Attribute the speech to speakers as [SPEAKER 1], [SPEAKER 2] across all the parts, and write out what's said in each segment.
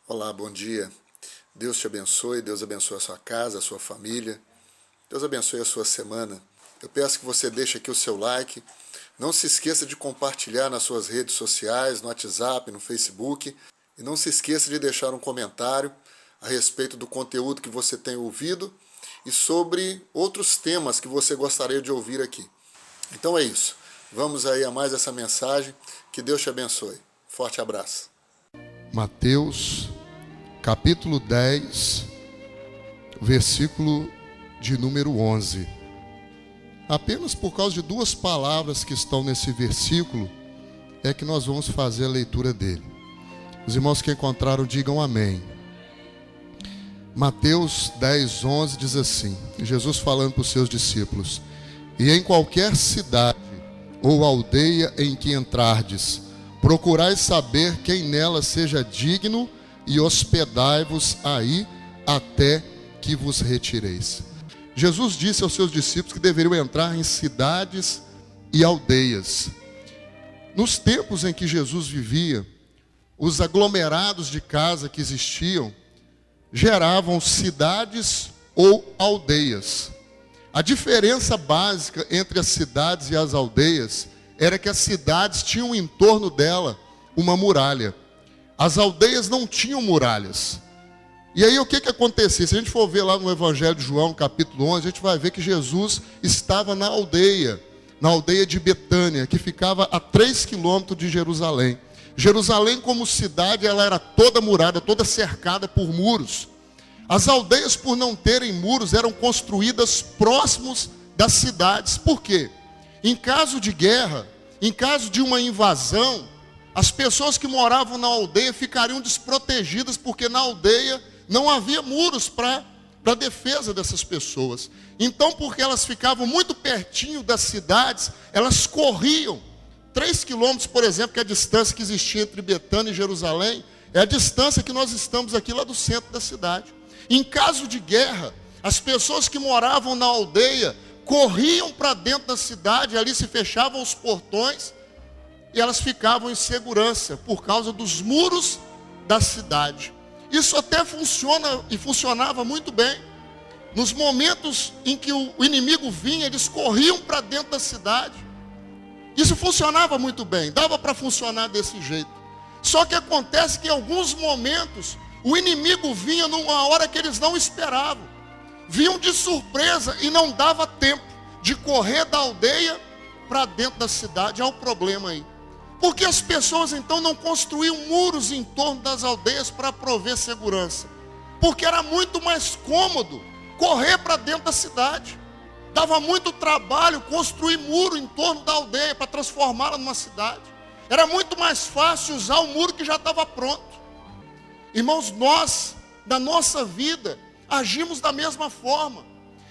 [SPEAKER 1] Olá, bom dia. Deus te abençoe, Deus abençoe a sua casa, a sua família. Deus abençoe a sua semana. Eu peço que você deixe aqui o seu like. Não se esqueça de compartilhar nas suas redes sociais, no WhatsApp, no Facebook. E não se esqueça de deixar um comentário a respeito do conteúdo que você tem ouvido e sobre outros temas que você gostaria de ouvir aqui. Então é isso. Vamos aí a mais essa mensagem. Que Deus te abençoe. Forte abraço.
[SPEAKER 2] Mateus, capítulo 10, versículo de número 11. Apenas por causa de duas palavras que estão nesse versículo é que nós vamos fazer a leitura dele. Os irmãos que encontraram, digam amém. Mateus 10, 11 diz assim, Jesus falando para os seus discípulos: E em qualquer cidade ou aldeia em que entrardes, procurai saber quem nela seja digno e hospedai-vos aí até que vos retireis. Jesus disse aos seus discípulos que deveriam entrar em cidades e aldeias. Nos tempos em que Jesus vivia, os aglomerados de casa que existiam geravam cidades ou aldeias. A diferença básica entre as cidades e as aldeias era que as cidades tinham em torno dela uma muralha. As aldeias não tinham muralhas. E aí o que acontecia? Se a gente for ver lá no Evangelho de João, capítulo 11, a gente vai ver que Jesus estava na aldeia de Betânia, que ficava a 3 quilômetros de Jerusalém. Jerusalém como cidade, ela era toda murada, toda cercada por muros. As aldeias, por não terem muros, eram construídas próximos das cidades. Por quê? Em caso de guerra, em caso de uma invasão, as pessoas que moravam na aldeia ficariam desprotegidas, porque na aldeia não havia muros para defesa dessas pessoas. Então, porque elas ficavam muito pertinho das cidades, elas corriam. 3 quilômetros, por exemplo, que é a distância que existia entre Betânia e Jerusalém, é a distância que nós estamos aqui lá do centro da cidade. Em caso de guerra, as pessoas que moravam na aldeia corriam para dentro da cidade, ali se fechavam os portões e elas ficavam em segurança por causa dos muros da cidade. Isso até funciona e funcionava muito bem. Nos momentos em que o inimigo vinha, eles corriam para dentro da cidade. Isso funcionava muito bem, dava para funcionar desse jeito. Só que acontece que em alguns momentos o inimigo vinha numa hora que eles não esperavam. Vinham de surpresa e não dava tempo de correr da aldeia para dentro da cidade. Há um problema aí. Porque as pessoas então não construíam muros em torno das aldeias para prover segurança? Porque era muito mais cômodo correr para dentro da cidade. Dava muito trabalho construir muro em torno da aldeia para transformá-la numa cidade. Era muito mais fácil usar o muro que já estava pronto. Irmãos, nós, na nossa vida, agimos da mesma forma.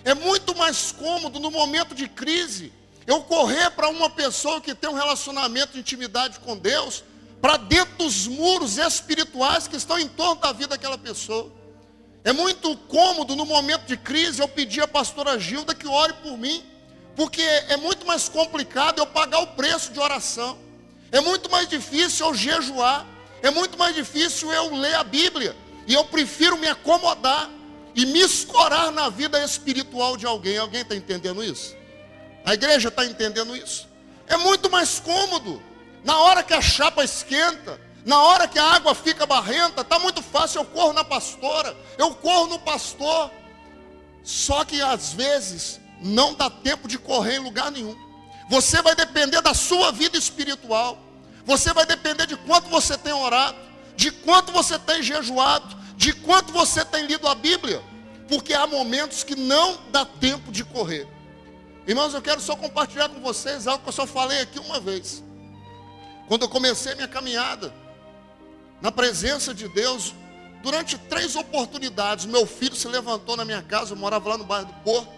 [SPEAKER 2] É muito mais cômodo no momento de crise eu correr para uma pessoa que tem um relacionamento de intimidade com Deus, para dentro dos muros espirituais que estão em torno da vida daquela pessoa. É muito cômodo no momento de crise eu pedir à pastora Gilda que ore por mim, porque é muito mais complicado eu pagar o preço de oração. É muito mais difícil eu jejuar. É muito mais difícil eu ler a Bíblia. E eu prefiro me acomodar e me escorar na vida espiritual de alguém. Alguém está entendendo isso? A igreja está entendendo isso? É muito mais cômodo. Na hora que a chapa esquenta, na hora que a água fica barrenta, está muito fácil, eu corro na pastora, eu corro no pastor. Só que às vezes não dá tempo de correr em lugar nenhum. Você vai depender da sua vida espiritual. Você vai depender de quanto você tem orado, de quanto você tem jejuado, de quanto você tem lido a Bíblia. Porque há momentos que não dá tempo de correr. Irmãos, eu quero só compartilhar com vocês algo que eu só falei aqui uma vez. Quando eu comecei minha caminhada na presença de Deus, durante 3 oportunidades, meu filho se levantou na minha casa, eu morava lá no bairro do Porto,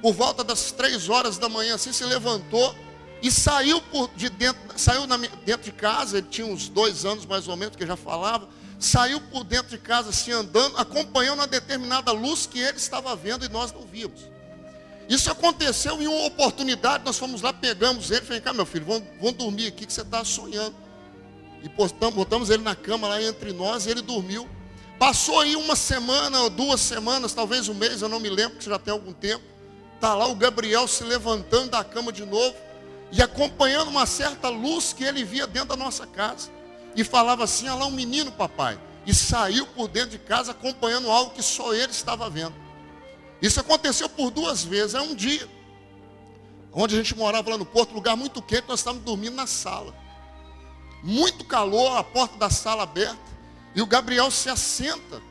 [SPEAKER 2] por volta das 3 horas da manhã, assim, se levantou e saiu dentro de casa. Ele tinha uns 2 anos mais ou menos, que eu já falava, saiu por dentro de casa assim andando, acompanhando uma determinada luz que ele estava vendo e nós não víamos. Isso aconteceu em uma oportunidade, nós fomos lá, pegamos ele, falei: cá, meu filho, vamos dormir aqui que você está sonhando. E botamos ele na cama lá entre nós e ele dormiu. Passou aí uma semana ou 2 semanas, talvez um mês, eu não me lembro, que já tem algum tempo. Está lá o Gabriel se levantando da cama de novo e acompanhando uma certa luz que ele via dentro da nossa casa. E falava assim: olha lá um menino, papai. E saiu por dentro de casa acompanhando algo que só ele estava vendo. Isso aconteceu por 2 vezes. É um dia, onde a gente morava lá no Porto, lugar muito quente, nós estávamos dormindo na sala. Muito calor, a porta da sala aberta. E o Gabriel se assenta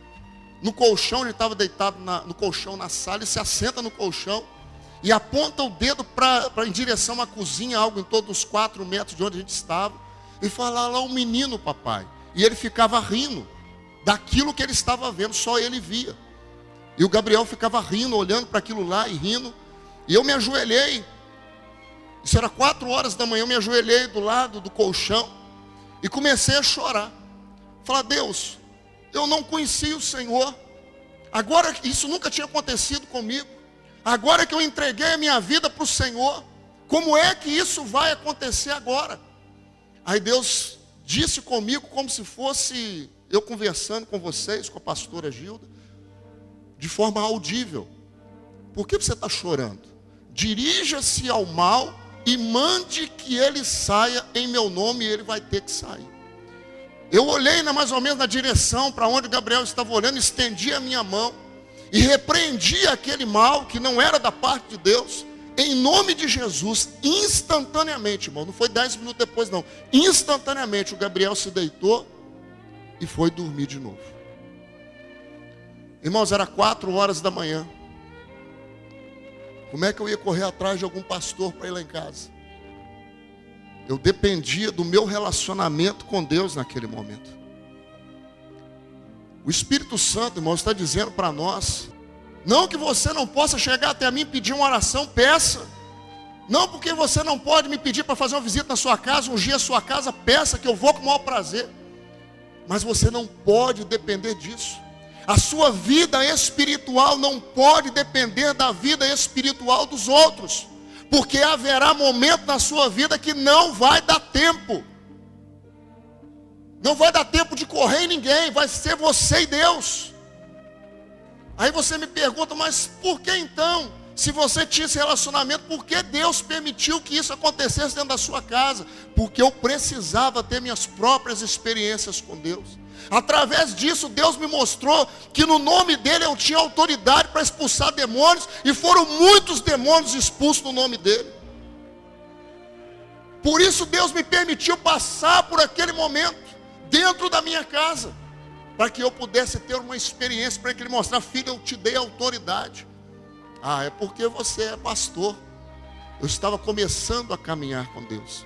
[SPEAKER 2] no colchão, ele estava deitado no colchão na sala, ele se assenta no colchão e aponta o dedo em direção à cozinha, algo em torno dos 4 metros de onde a gente estava, e fala: lá um menino, papai. E ele ficava rindo daquilo que ele estava vendo, só ele via. E o Gabriel ficava rindo, olhando para aquilo lá e rindo. E eu me ajoelhei, isso era 4 horas da manhã, eu me ajoelhei do lado do colchão e comecei a chorar. Falar: Deus, eu não conhecia o Senhor. Agora, isso nunca tinha acontecido comigo. Agora que eu entreguei a minha vida para o Senhor, como é que isso vai acontecer agora? Aí Deus disse comigo, como se fosse eu conversando com vocês, com a pastora Gilda, de forma audível: por que você está chorando? Dirija-se ao mal e mande que ele saia em meu nome, e ele vai ter que sair. Eu olhei mais ou menos na direção para onde Gabriel estava olhando, estendi a minha mão e repreendi aquele mal que não era da parte de Deus, em nome de Jesus. Instantaneamente, irmão, não foi 10 minutos depois não, instantaneamente o Gabriel se deitou e foi dormir de novo. Irmãos, era 4 horas da manhã. Como é que eu ia correr atrás de algum pastor para ir lá em casa? Eu dependia do meu relacionamento com Deus naquele momento. O Espírito Santo, irmão, está dizendo para nós: não que você não possa chegar até mim e pedir uma oração, peça. Não porque você não pode me pedir para fazer uma visita na sua casa, ungir a sua casa, peça, que eu vou com o maior prazer. Mas você não pode depender disso. A sua vida espiritual não pode depender da vida espiritual dos outros. Porque haverá momento na sua vida que não vai dar tempo. Não vai dar tempo de correr em ninguém, vai ser você e Deus. Aí você me pergunta: mas por que então, se você tinha esse relacionamento, por que Deus permitiu que isso acontecesse dentro da sua casa? Porque eu precisava ter minhas próprias experiências com Deus. Através disso, Deus me mostrou que no nome dele eu tinha autoridade para expulsar demônios, e foram muitos demônios expulsos no nome dele. Por isso Deus me permitiu passar por aquele momento dentro da minha casa, para que eu pudesse ter uma experiência, para que ele mostrasse: filho, eu te dei autoridade. Ah, é porque você é pastor. Eu estava começando a caminhar com Deus.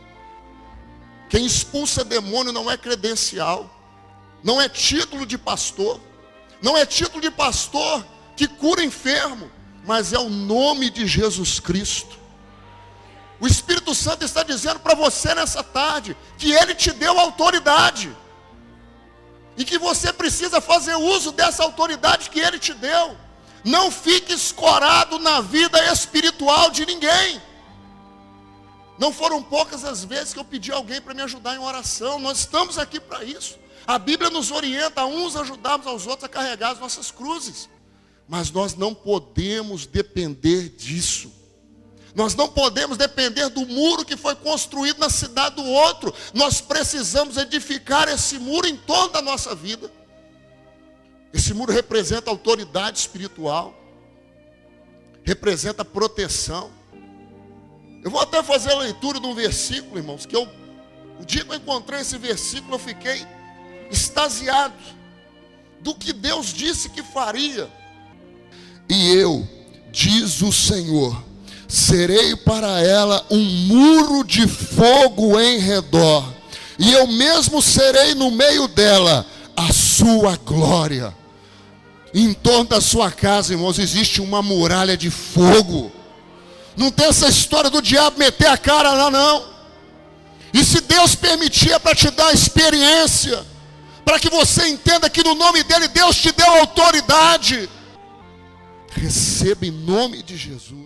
[SPEAKER 2] Quem expulsa demônio não é credencial, não é título de pastor, não é título de pastor que cura enfermo, mas é o nome de Jesus Cristo. O Espírito Santo está dizendo para você nessa tarde que ele te deu autoridade, e que você precisa fazer uso dessa autoridade que ele te deu. Não fique escorado na vida espiritual de ninguém. Não foram poucas as vezes que eu pedi a alguém para me ajudar em oração. Nós estamos aqui para isso. A Bíblia nos orienta a uns ajudarmos aos outros a carregar as nossas cruzes. Mas nós não podemos depender disso. Nós não podemos depender do muro que foi construído na cidade do outro. Nós precisamos edificar esse muro em torno da nossa vida. Esse muro representa autoridade espiritual, representa proteção. Eu vou até fazer a leitura de um versículo, irmãos, que o dia que eu encontrei esse versículo, eu fiquei extasiado do que Deus disse que faria.
[SPEAKER 3] E eu, diz o Senhor, serei para ela um muro de fogo em redor, e eu mesmo serei no meio dela a sua glória. Em torno da sua casa, irmãos, existe uma muralha de fogo. Não tem essa história do diabo meter a cara lá, não. E se Deus permitir, é para te dar experiência, para que você entenda que no nome dele Deus te deu autoridade. Receba em nome de Jesus.